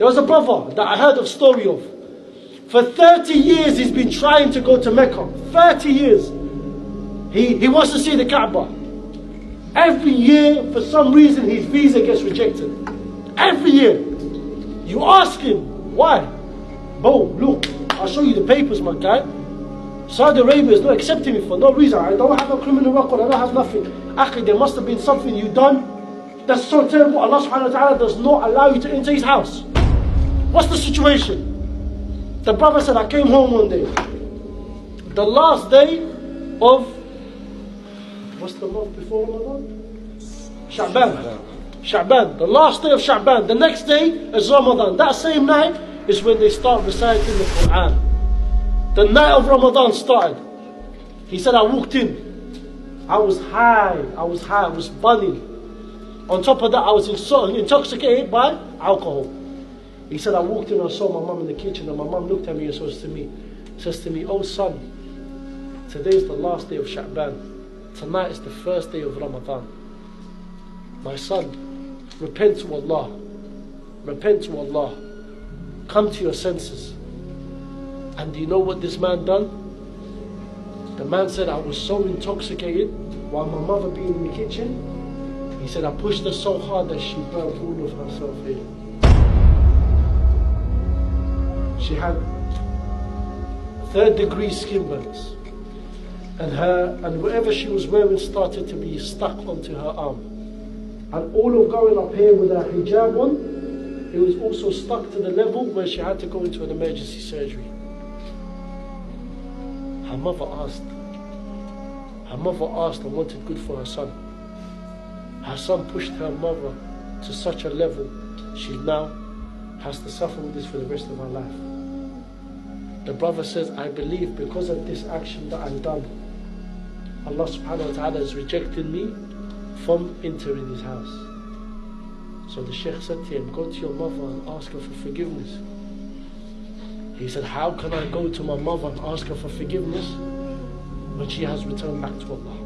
There was a brother that I heard a story of. For 30 years he's been trying to go to Mecca. 30 years. He wants to see the Kaaba. Every year, for some reason, his visa gets rejected. Every year. You ask him, why? Bro, look, I'll show you the papers, my guy. Saudi Arabia is not accepting me for no reason. I don't have a criminal record, I don't have nothing. Akhi, there must have been something you done that's so terrible. Allah subhanahu wa ta'ala does not allow you to enter his house. What's the situation? The brother said, I came home one day. The last day of, what's the month before Ramadan? Sha'ban. The last day of Sha'ban. The next day is Ramadan. That same night is when they start reciting the Quran. The night of Ramadan started. He said, I walked in. I was high. I was bunny. On top of that, I was intoxicated by alcohol. He said, I walked in and saw my mum in the kitchen, and my mum looked at me and says to me, oh son, today is the last day of Sha'ban. Tonight is the first day of Ramadan. My son, repent to Allah. Repent to Allah. Come to your senses. And do you know what this man done? The man said, I was so intoxicated while my mother being in the kitchen. He said, I pushed her so hard that she burnt all of herself here. She had 3rd-degree skin burns. And whatever she was wearing started to be stuck onto her arm. And all of going up here with her hijab on, it was also stuck to the level where she had to go into an emergency surgery. Her mother asked and wanted good for her son. Her son pushed her mother to such a level, she now has to suffer with this for the rest of her life. The brother says, I believe because of this action that I've done, Allah subhanahu wa ta'ala has rejected me from entering his house. So the Shaykh said to him, go to your mother and ask her for forgiveness. He said, how can I go to my mother and ask her for forgiveness when she has returned back to Allah?